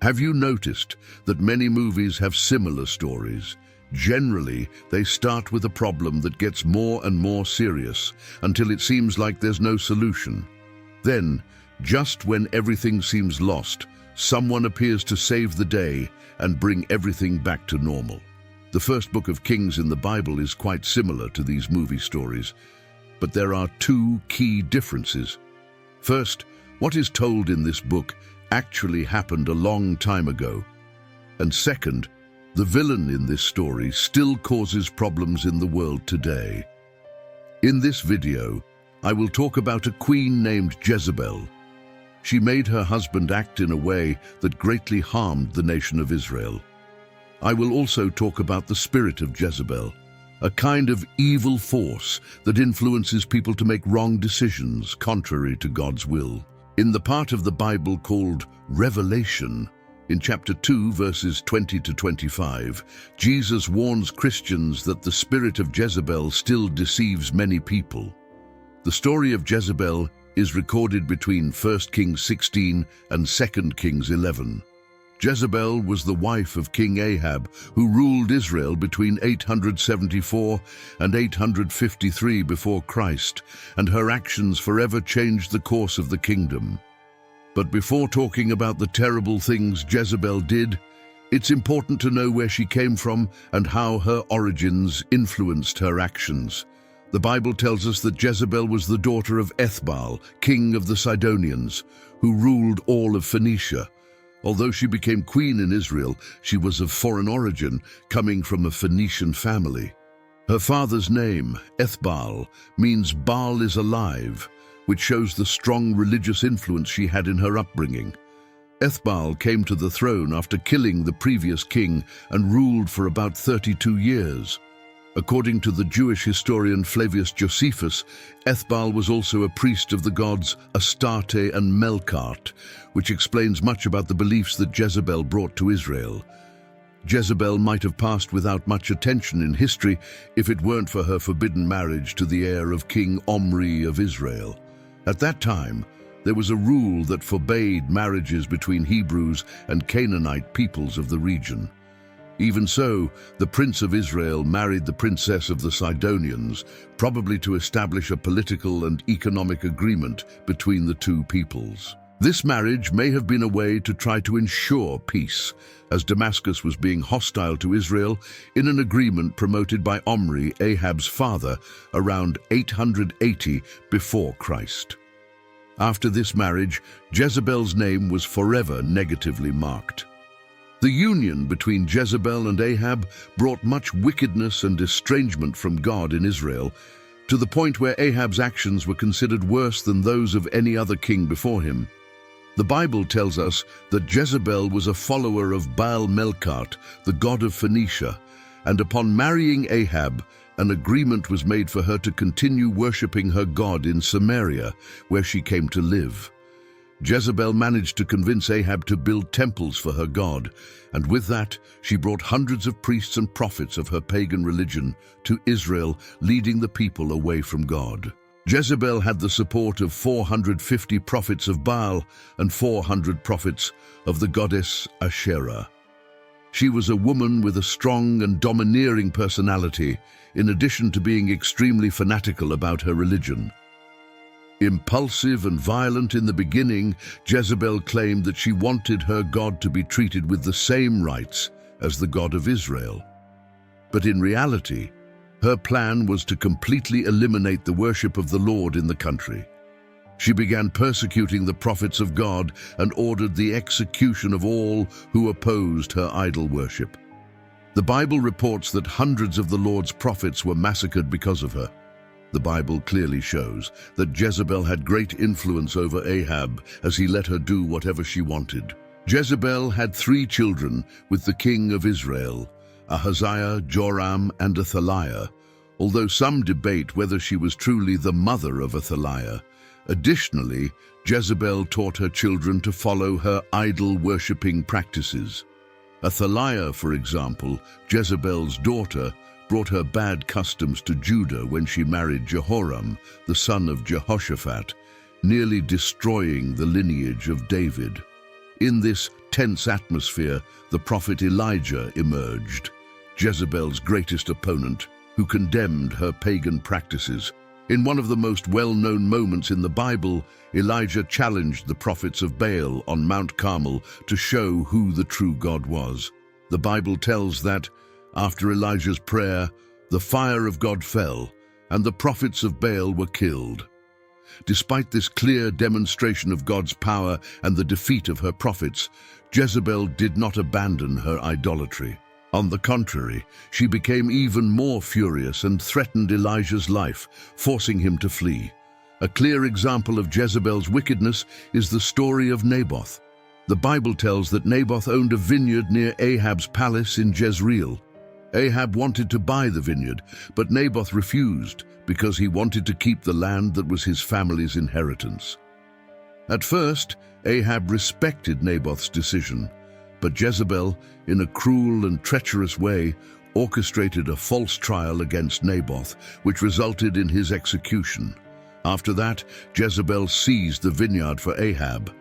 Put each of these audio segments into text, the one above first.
Have you noticed that many movies have similar stories? Generally, they start with a problem that gets more and more serious until it seems like there's no solution. Then, just when everything seems lost, someone appears to save the day and bring everything back to normal. The first book of Kings in the Bible is quite similar to these movie stories, but there are two key differences. First, what is told in this book actually happened a long time ago. And second, the villain in this story still causes problems in the world today. In this video, I will talk about a queen named Jezebel. She made her husband act in a way that greatly harmed the nation of Israel. I will also talk about the spirit of Jezebel, a kind of evil force that influences people to make wrong decisions contrary to God's will. In the part of the Bible called Revelation, in chapter 2, verses 20 to 25, Jesus warns Christians that the spirit of Jezebel still deceives many people. The story of Jezebel is recorded between 1 Kings 16 and 2 Kings 11. Jezebel was the wife of King Ahab, who ruled Israel between 874 and 853 before Christ, and her actions forever changed the course of the kingdom. But before talking about the terrible things Jezebel did, it's important to know where she came from and how her origins influenced her actions. The Bible tells us that Jezebel was the daughter of Ethbaal, king of the Sidonians, who ruled all of Phoenicia. Although she became queen in Israel, she was of foreign origin, coming from a Phoenician family. Her father's name, Ethbaal, means Baal is alive, which shows the strong religious influence she had in her upbringing. Ethbaal came to the throne after killing the previous king and ruled for about 32 years. According to the Jewish historian Flavius Josephus, Ethbaal was also a priest of the gods Astarte and Melkart, which explains much about the beliefs that Jezebel brought to Israel. Jezebel might have passed without much attention in history if it weren't for her forbidden marriage to the heir of King Omri of Israel. At that time, there was a rule that forbade marriages between Hebrews and Canaanite peoples of the region. Even so, the prince of Israel married the princess of the Sidonians, probably to establish a political and economic agreement between the two peoples. This marriage may have been a way to try to ensure peace, as Damascus was being hostile to Israel in an agreement promoted by Omri, Ahab's father, around 880 before Christ. After this marriage, Jezebel's name was forever negatively marked. The union between Jezebel and Ahab brought much wickedness and estrangement from God in Israel, to the point where Ahab's actions were considered worse than those of any other king before him. The Bible tells us that Jezebel was a follower of Baal Melkart, the god of Phoenicia, and upon marrying Ahab, an agreement was made for her to continue worshipping her god in Samaria, where she came to live. Jezebel managed to convince Ahab to build temples for her god, and with that, she brought hundreds of priests and prophets of her pagan religion to Israel, leading the people away from God. Jezebel had the support of 450 prophets of Baal and 400 prophets of the goddess Asherah. She was a woman with a strong and domineering personality, in addition to being extremely fanatical about her religion. Impulsive and violent in the beginning, Jezebel claimed that she wanted her God to be treated with the same rights as the God of Israel. But in reality, her plan was to completely eliminate the worship of the Lord in the country. She began persecuting the prophets of God and ordered the execution of all who opposed her idol worship. The Bible reports that hundreds of the Lord's prophets were massacred because of her. The Bible clearly shows that Jezebel had great influence over Ahab as he let her do whatever she wanted. Jezebel had 3 children with the king of Israel, Ahaziah, Joram, and Athaliah, although some debate whether she was truly the mother of Athaliah. Additionally, Jezebel taught her children to follow her idol-worshipping practices. Athaliah, for example, Jezebel's daughter, brought her bad customs to Judah when she married Jehoram, the son of Jehoshaphat, nearly destroying the lineage of David. In this tense atmosphere, the prophet Elijah emerged, Jezebel's greatest opponent, who condemned her pagan practices. In one of the most well-known moments in the Bible, Elijah challenged the prophets of Baal on Mount Carmel to show who the true God was. The Bible tells that, after Elijah's prayer, the fire of God fell, and the prophets of Baal were killed. Despite this clear demonstration of God's power and the defeat of her prophets, Jezebel did not abandon her idolatry. On the contrary, she became even more furious and threatened Elijah's life, forcing him to flee. A clear example of Jezebel's wickedness is the story of Naboth. The Bible tells that Naboth owned a vineyard near Ahab's palace in Jezreel. Ahab wanted to buy the vineyard, but Naboth refused because he wanted to keep the land that was his family's inheritance. At first, Ahab respected Naboth's decision, but Jezebel, in a cruel and treacherous way, orchestrated a false trial against Naboth, which resulted in his execution. After that, Jezebel seized the vineyard for Ahab.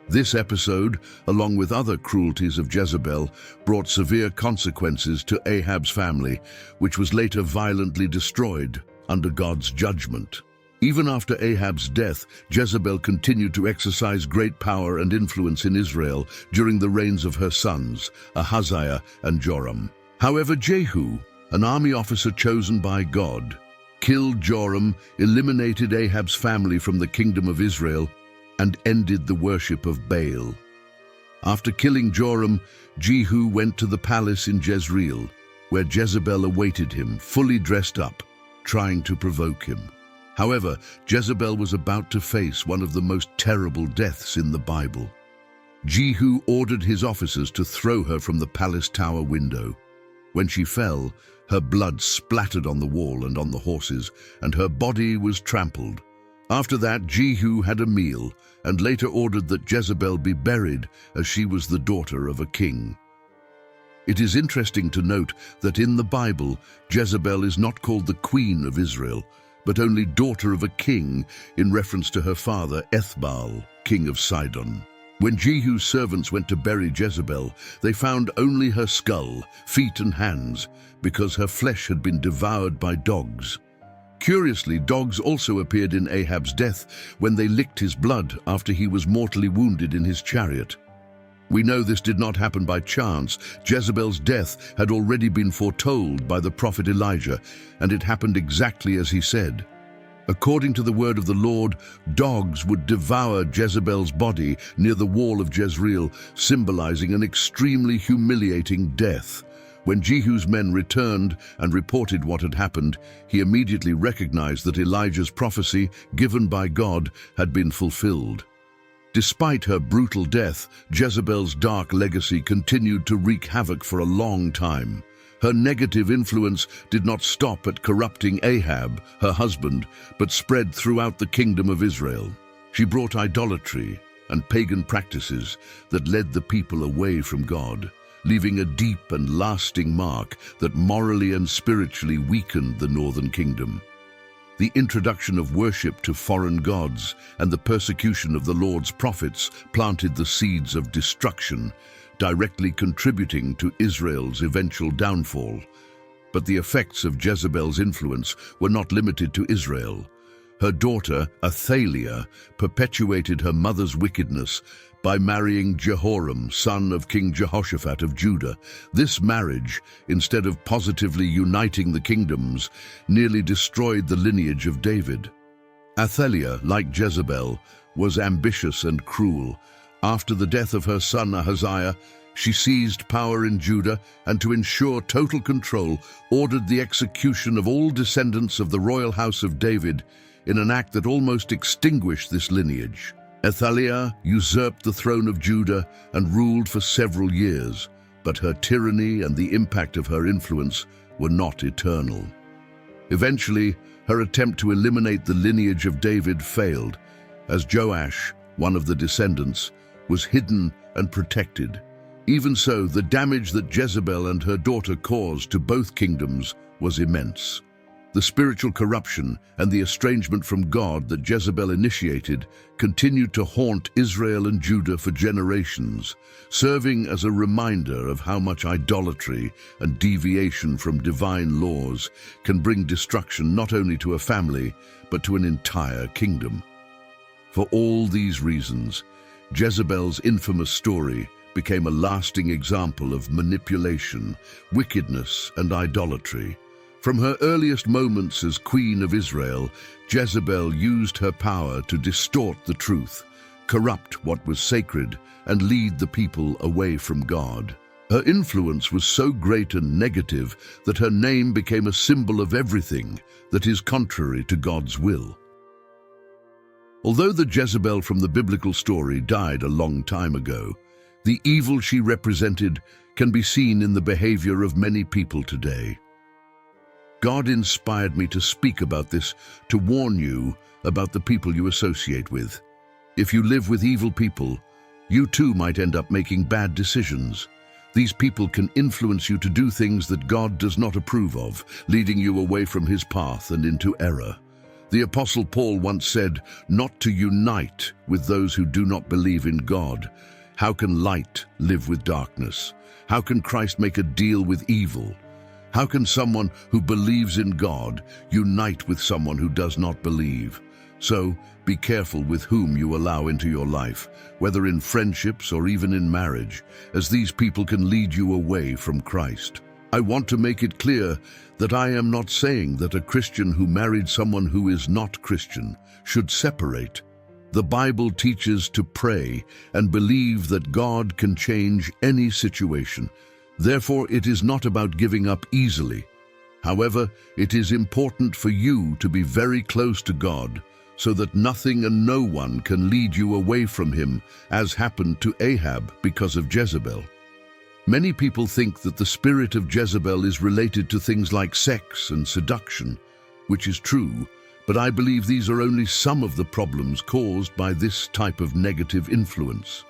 This episode, along with other cruelties of Jezebel, brought severe consequences to Ahab's family, which was later violently destroyed under God's judgment. Even after Ahab's death, Jezebel continued to exercise great power and influence in Israel during the reigns of her sons, Ahaziah and Joram. However, Jehu, an army officer chosen by God, killed Joram, eliminated Ahab's family from the kingdom of Israel, and ended the worship of Baal. After killing Joram, Jehu went to the palace in Jezreel, where Jezebel awaited him, fully dressed up, trying to provoke him. However, Jezebel was about to face one of the most terrible deaths in the Bible. Jehu ordered his officers to throw her from the palace tower window. When she fell, her blood splattered on the wall and on the horses, and her body was trampled. After that, Jehu had a meal, and later ordered that Jezebel be buried, as she was the daughter of a king. It is interesting to note that in the Bible, Jezebel is not called the Queen of Israel, but only daughter of a king, in reference to her father Ethbaal, king of Sidon. When Jehu's servants went to bury Jezebel, they found only her skull, feet and hands, because her flesh had been devoured by dogs. Curiously, dogs also appeared in Ahab's death when they licked his blood after he was mortally wounded in his chariot. We know this did not happen by chance. Jezebel's death had already been foretold by the prophet Elijah, and it happened exactly as he said. According to the word of the Lord, dogs would devour Jezebel's body near the wall of Jezreel, symbolizing an extremely humiliating death. When Jehu's men returned and reported what had happened, he immediately recognized that Elijah's prophecy, given by God, had been fulfilled. Despite her brutal death, Jezebel's dark legacy continued to wreak havoc for a long time. Her negative influence did not stop at corrupting Ahab, her husband, but spread throughout the kingdom of Israel. She brought idolatry and pagan practices that led the people away from God, leaving a deep and lasting mark that morally and spiritually weakened the northern kingdom. The introduction of worship to foreign gods and the persecution of the Lord's prophets planted the seeds of destruction, directly contributing to Israel's eventual downfall. But the effects of Jezebel's influence were not limited to Israel. Her daughter, Athaliah, perpetuated her mother's wickedness by marrying Jehoram, son of King Jehoshaphat of Judah. This marriage, instead of positively uniting the kingdoms, nearly destroyed the lineage of David. Athaliah, like Jezebel, was ambitious and cruel. After the death of her son Ahaziah, she seized power in Judah and, to ensure total control, ordered the execution of all descendants of the royal house of David in an act that almost extinguished this lineage. Athaliah usurped the throne of Judah and ruled for several years, but her tyranny and the impact of her influence were not eternal. Eventually, her attempt to eliminate the lineage of David failed, as Joash, one of the descendants, was hidden and protected. Even so, the damage that Jezebel and her daughter caused to both kingdoms was immense. The spiritual corruption and the estrangement from God that Jezebel initiated continued to haunt Israel and Judah for generations, serving as a reminder of how much idolatry and deviation from divine laws can bring destruction not only to a family, but to an entire kingdom. For all these reasons, Jezebel's infamous story became a lasting example of manipulation, wickedness, and idolatry. From her earliest moments as Queen of Israel, Jezebel used her power to distort the truth, corrupt what was sacred, and lead the people away from God. Her influence was so great and negative that her name became a symbol of everything that is contrary to God's will. Although the Jezebel from the biblical story died a long time ago, the evil she represented can be seen in the behavior of many people today. God inspired me to speak about this, to warn you about the people you associate with. If you live with evil people, you too might end up making bad decisions. These people can influence you to do things that God does not approve of, leading you away from his path and into error. The Apostle Paul once said, "Not to unite with those who do not believe in God. How can light live with darkness? How can Christ make a deal with evil? How can someone who believes in God unite with someone who does not believe?" So, be careful with whom you allow into your life, whether in friendships or even in marriage, as these people can lead you away from Christ. I want to make it clear that I am not saying that a Christian who married someone who is not Christian should separate. The Bible teaches to pray and believe that God can change any situation. Therefore, it is not about giving up easily. However, it is important for you to be very close to God so that nothing and no one can lead you away from him, as happened to Ahab because of Jezebel. Many people think that the spirit of Jezebel is related to things like sex and seduction, which is true, but I believe these are only some of the problems caused by this type of negative influence.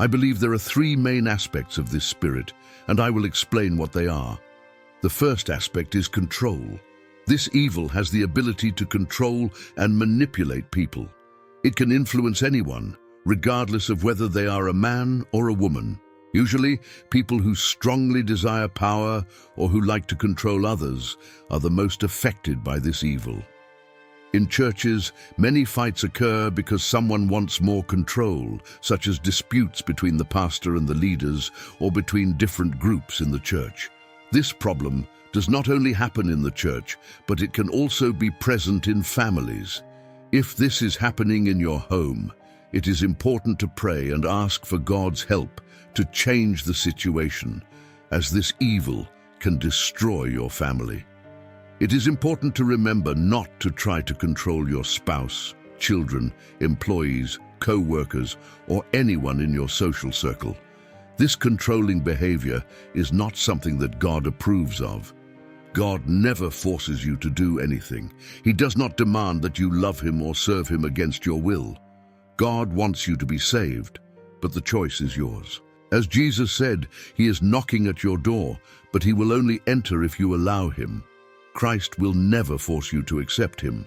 I believe there are three main aspects of this spirit, and I will explain what they are. The first aspect is control. This evil has the ability to control and manipulate people. It can influence anyone, regardless of whether they are a man or a woman. Usually, people who strongly desire power or who like to control others are the most affected by this evil. In churches, many fights occur because someone wants more control, such as disputes between the pastor and the leaders or between different groups in the church. This problem does not only happen in the church, but it can also be present in families. If this is happening in your home, it is important to pray and ask for God's help to change the situation, as this evil can destroy your family. It is important to remember not to try to control your spouse, children, employees, co-workers, or anyone in your social circle. This controlling behavior is not something that God approves of. God never forces you to do anything. He does not demand that you love him or serve him against your will. God wants you to be saved, but the choice is yours. As Jesus said, he is knocking at your door, but he will only enter if you allow him. Christ will never force you to accept him.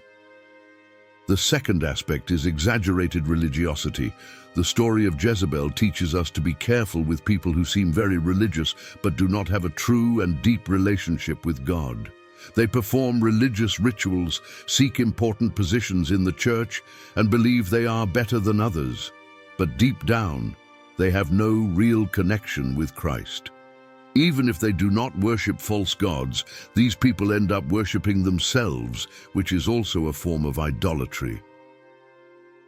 The second aspect is exaggerated religiosity. The story of Jezebel teaches us to be careful with people who seem very religious but do not have a true and deep relationship with God. They perform religious rituals, seek important positions in the church, and believe they are better than others. But deep down, they have no real connection with Christ. Even if they do not worship false gods, these people end up worshiping themselves, which is also a form of idolatry.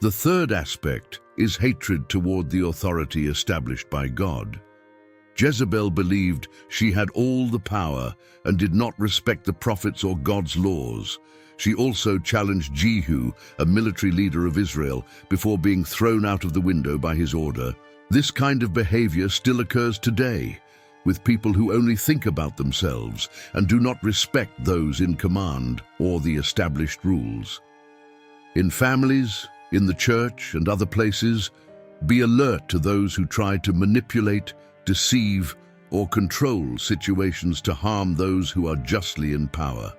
The third aspect is hatred toward the authority established by God. Jezebel believed she had all the power and did not respect the prophets or God's laws. She also challenged Jehu, a military leader of Israel, before being thrown out of the window by his order. This kind of behavior still occurs today, with people who only think about themselves and do not respect those in command or the established rules. In families, in the church, and other places, be alert to those who try to manipulate, deceive, or control situations to harm those who are justly in power.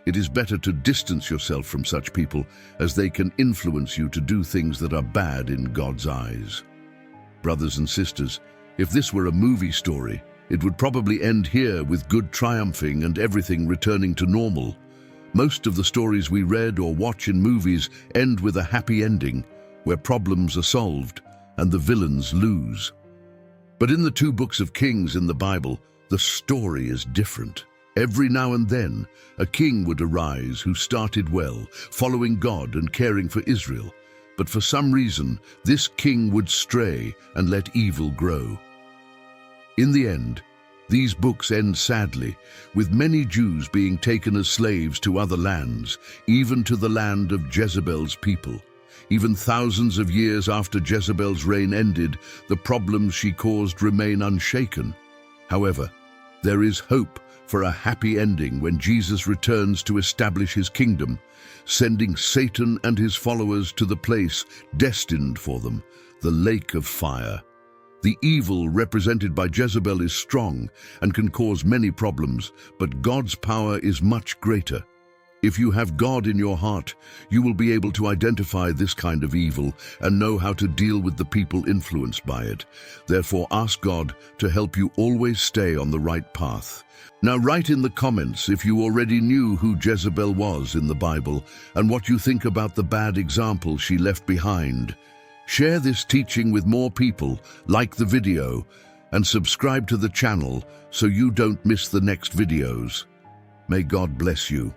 It is better to distance yourself from such people, as they can influence you to do things that are bad in God's eyes. Brothers and sisters, if this were a movie story, it would probably end here with good triumphing and everything returning to normal. Most of the stories we read or watch in movies end with a happy ending, where problems are solved and the villains lose. But in the 2 books of Kings in the Bible, the story is different. Every now and then, a king would arise who started well, following God and caring for Israel. But for some reason, this king would stray and let evil grow. In the end, these books end sadly, with many Jews being taken as slaves to other lands, even to the land of Jezebel's people. Even thousands of years after Jezebel's reign ended, the problems she caused remain unshaken. However, there is hope for a happy ending when Jesus returns to establish his kingdom, sending Satan and his followers to the place destined for them, the lake of fire. The evil represented by Jezebel is strong and can cause many problems, but God's power is much greater. If you have God in your heart, you will be able to identify this kind of evil and know how to deal with the people influenced by it. Therefore, ask God to help you always stay on the right path. Now write in the comments if you already knew who Jezebel was in the Bible and what you think about the bad example she left behind. Share this teaching with more people, like the video, and subscribe to the channel so you don't miss the next videos. May God bless you.